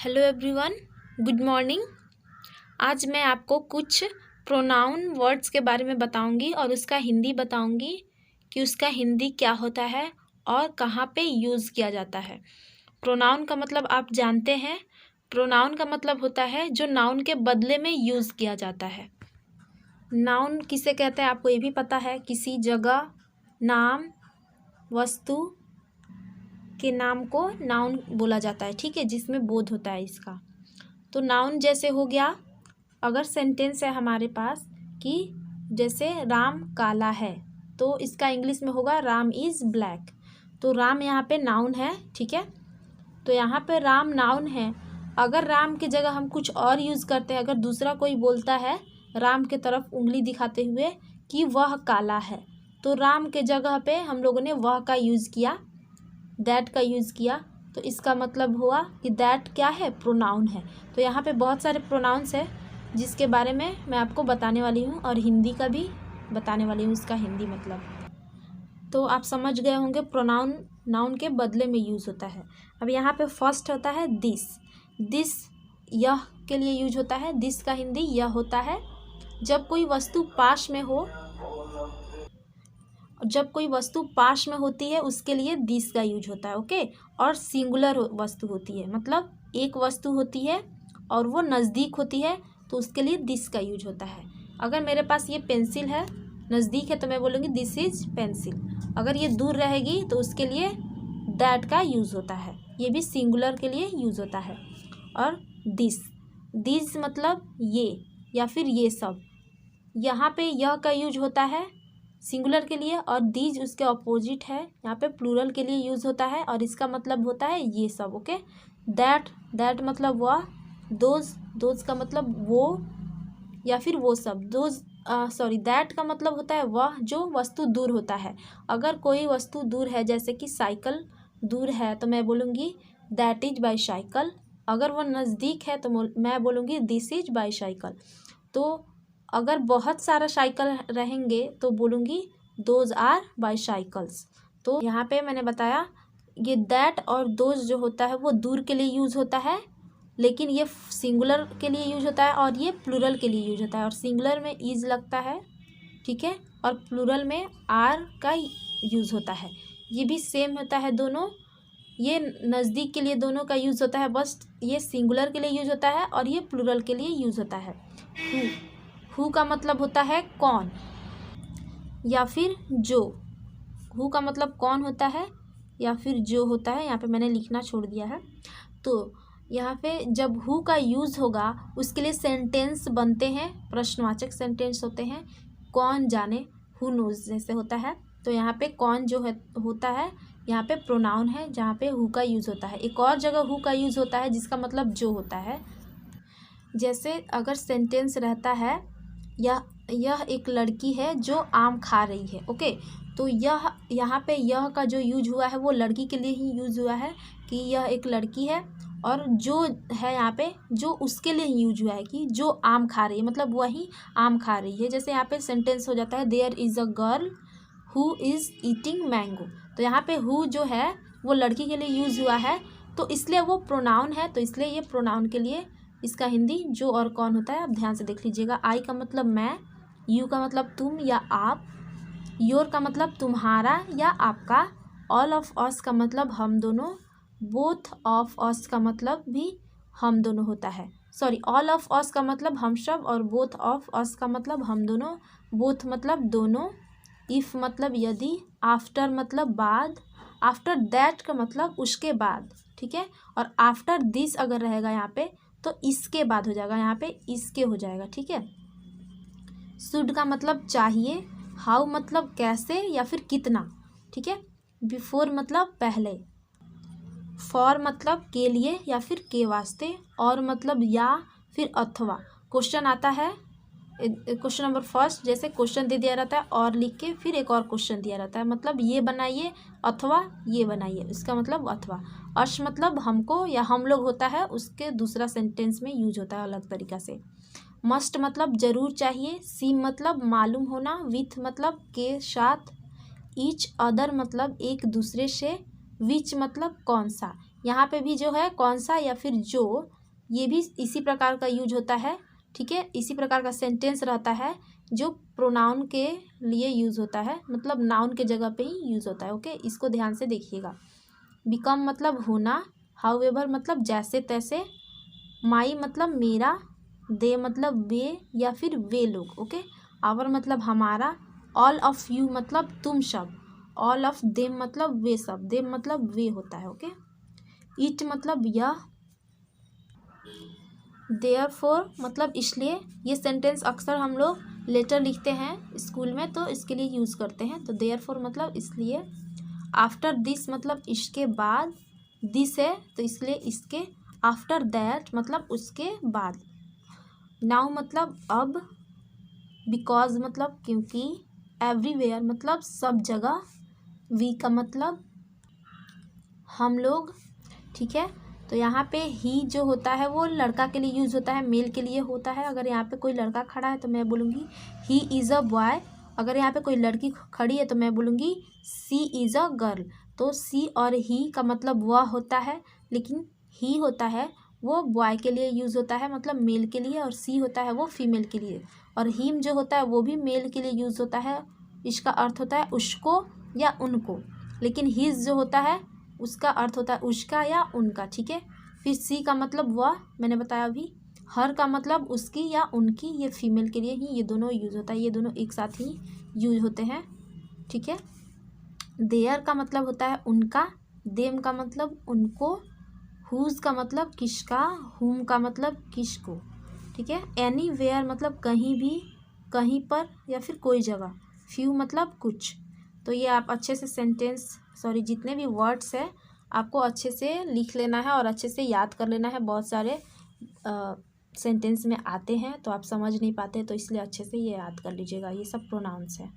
Hello everyone, good morning. आज मैं आपको कुछ प्रोनाउन वर्ड्स के बारे में बताऊंगी और उसका हिंदी बताऊंगी कि उसका हिंदी क्या होता है और कहाँ पे यूज़ किया जाता है। प्रोनाउन का मतलब आप जानते हैं। प्रोनाउन का मतलब होता है जो नाउन के बदले में यूज़ किया जाता है। नाउन किसे कहते हैं आपको ये भी पता है। किसी जगह, नाम, वस्तु के नाम को नाउन बोला जाता है, ठीक है, जिसमें बोध होता है इसका। तो नाउन जैसे हो गया, अगर सेंटेंस है हमारे पास कि जैसे राम काला है, तो इसका इंग्लिश में होगा राम इज़ ब्लैक। तो राम यहाँ पे नाउन है, ठीक है। तो यहाँ पे राम नाउन है। अगर राम की जगह हम कुछ और यूज़ करते हैं, अगर दूसरा कोई बोलता है राम के तरफ उंगली दिखाते हुए कि वह काला है, तो राम के जगह पे हम लोगों ने वह का यूज़ किया, दैट का यूज़ किया, तो इसका मतलब हुआ कि दैट क्या है, प्रोनाउन है। तो यहाँ पे बहुत सारे प्रोनाउंस है जिसके बारे में मैं आपको बताने वाली हूँ और हिंदी का भी बताने वाली हूँ, इसका हिंदी मतलब। तो आप समझ गए होंगे प्रोनाउन नाउन के बदले में यूज़ होता है। अब यहाँ पे फर्स्ट होता है दिस। दिस यह के लिए यूज होता है। दिस का हिंदी यह होता है जब कोई वस्तु पास में हो, जब कोई वस्तु पास में होती है उसके लिए दिस का यूज होता है, ओके। और सिंगुलर वस्तु होती है, मतलब एक वस्तु होती है और वो नज़दीक होती है, तो उसके लिए दिस का यूज होता है। अगर मेरे पास ये पेंसिल है, नज़दीक है, तो मैं बोलूँगी दिस इज पेंसिल। अगर ये दूर रहेगी तो उसके लिए दैट का यूज़ होता है। ये भी सिंगुलर के लिए यूज़ होता है। और दिस, दिस मतलब ये या फिर ये सब। यहाँ पे यह का यूज होता है सिंगुलर के लिए और दीज उसके अपोजिट है, यहाँ पे प्लूरल के लिए यूज़ होता है और इसका मतलब होता है ये सब, ओके। दैट, दैट मतलब वह। दोज, दोज का मतलब वो या फिर वो सब। दोज दैट का मतलब होता है वह जो वस्तु दूर होता है। अगर कोई वस्तु दूर है, जैसे कि साइकिल दूर है, तो मैं बोलूँगी दैट इज बाई साइकिल। अगर वो नज़दीक है तो मैं बोलूँगी दिस इज बाई साइकिल। तो अगर बहुत सारा साइकिल रहेंगे तो बोलूँगी दोज आर बाईसाइकिल्स। तो यहाँ पे मैंने बताया ये दैट और दोज जो होता है वो दूर के लिए यूज़ होता है, लेकिन ये सिंगुलर के लिए यूज होता है और ये प्लूरल के लिए यूज होता है। और सिंगुलर में इज लगता है, ठीक है, और प्लूरल में आर का यूज़ होता है। ये भी सेम होता है दोनों। ये नज़दीक के लिए दोनों का यूज़ होता है, बस ये सिंगुलर के लिए यूज होता है और ये प्लूरल के लिए यूज़ होता है। हु का मतलब होता है कौन या फिर जो। हु का मतलब कौन होता है या फिर जो होता है। यहाँ पे मैंने लिखना छोड़ दिया है। तो यहाँ पे जब हु का यूज़ होगा उसके लिए सेंटेंस बनते हैं, प्रश्नवाचक सेंटेंस होते हैं। कौन जाने, हु नोज जैसे होता है। तो यहाँ पे कौन जो है होता है, यहाँ पे प्रोनाउन है जहाँ पे हु का यूज़ होता है। एक और जगह हु का यूज़ होता है जिसका मतलब जो होता है। जैसे अगर सेंटेंस रहता है यह एक लड़की है जो आम खा रही है, ओके। तो यह यहाँ पे यह का जो यूज हुआ है वो लड़की के लिए ही यूज हुआ है कि यह एक लड़की है, और जो है यहाँ पे जो उसके लिए यूज हुआ है कि जो आम खा रही है, मतलब वही आम खा रही है। जैसे यहाँ पे सेंटेंस हो जाता है there is a girl who is eating mango. तो यहाँ पे हु जो है वो लड़की के लिए यूज हुआ है, तो इसलिए वो प्रोनाउन है, तो इसलिए ये प्रोनाउन के लिए इसका हिंदी जो और कौन होता है। आप ध्यान से देख लीजिएगा। आई का मतलब मैं, यू का मतलब तुम या आप, योर का मतलब तुम्हारा या आपका, ऑल ऑफ अस का मतलब हम दोनों, बोथ ऑफ अस का मतलब भी हम दोनों होता है। ऑल ऑफ अस का मतलब हम सब और बोथ ऑफ अस का मतलब हम दोनों। बोथ मतलब दोनों, इफ़ मतलब यदि, आफ्टर मतलब बाद, आफ्टर दैट का मतलब उसके बाद, ठीक है। और आफ्टर दिस अगर रहेगा यहाँ पे तो इसके बाद हो जाएगा, यहाँ पे इसके हो जाएगा, ठीक है। शुड का मतलब चाहिए, हाउ मतलब कैसे या फिर कितना, ठीक है। बिफोर मतलब पहले, फॉर मतलब के लिए या फिर के वास्ते, और मतलब या फिर अथवा। क्वेश्चन आता है, क्वेश्चन नंबर फर्स्ट, जैसे क्वेश्चन दे दिया रहता है और लिख के फिर एक और क्वेश्चन दिया रहता है, मतलब ये बनाइए अथवा ये बनाइए, इसका मतलब अथवा। अश मतलब हमको या हम लोग होता है, उसके दूसरा सेंटेंस में यूज होता है अलग तरीका से। मस्ट मतलब जरूर चाहिए, सीम मतलब मालूम होना, विथ मतलब के साथ, ईच अदर मतलब एक दूसरे से, विच मतलब कौन सा। यहाँ पे भी जो है कौन सा या फिर जो, ये भी इसी प्रकार का यूज होता है, ठीक है। इसी प्रकार का सेंटेंस रहता है जो प्रोनाउन के लिए यूज़ होता है, मतलब नाउन के जगह पे ही यूज़ होता है, ओके। इसको ध्यान से देखिएगा। बिकम मतलब होना, हाउएवर मतलब जैसे तैसे, माई मतलब मेरा, दे मतलब वे या फिर वे लोग, ओके। आवर मतलब हमारा, ऑल ऑफ यू मतलब तुम सब, ऑल ऑफ देम मतलब वे सब, देम मतलब वे होता है, ओके। इट मतलब यह, देयरफॉर मतलब इसलिए। ये सेंटेंस अक्सर हम लोग लेटर लिखते हैं स्कूल में तो इसके लिए यूज़ करते हैं, तो देयरफॉर मतलब इसलिए। आफ्टर दिस मतलब इसके बाद, दिस है तो इसलिए इसके। आफ्टर दैट मतलब उसके बाद। नाउ मतलब अब, बिकॉज मतलब क्योंकि, एवरीवेयर मतलब सब जगह, वी का मतलब हम लोग, ठीक है। तो यहाँ पे ही जो होता है वो लड़का के लिए यूज़ होता है, मेल के लिए होता है। अगर यहाँ पे कोई लड़का खड़ा है तो मैं बोलूँगी ही इज़ अ बॉय। अगर यहाँ पे कोई लड़की खड़ी है तो मैं बोलूँगी सी इज़ अ गर्ल। तो सी और ही का मतलब वह होता है, लेकिन ही होता है वो बॉय के लिए यूज़ होता है, मतलब मेल के लिए, और सी होता है वो फीमेल के लिए। और हिम जो होता है वो भी मेल के लिए यूज़ होता है, इसका अर्थ होता है उसको या उनको। लेकिन हिज जो होता है उसका अर्थ होता है उसका या उनका, ठीक है। फिर सी का मतलब वह, मैंने बताया अभी। हर का मतलब उसकी या उनकी, ये फीमेल के लिए ही ये दोनों यूज़ होता है, ये दोनों एक साथ ही यूज होते हैं, ठीक है। देयर का मतलब होता है उनका, देम का मतलब उनको, हुज का मतलब किसका, हुम का मतलब किसको, ठीक है। एनी वेयर मतलब कहीं भी, कहीं पर या फिर कोई जगह। फ्यू मतलब कुछ। तो ये आप अच्छे से सेंटेंस, सॉरी जितने भी वर्ड्स है आपको अच्छे से लिख लेना है और अच्छे से याद कर लेना है। बहुत सारे सेंटेंस में आते हैं तो आप समझ नहीं पाते, तो इसलिए अच्छे से ये याद कर लीजिएगा। ये सब प्रोनाउंस है।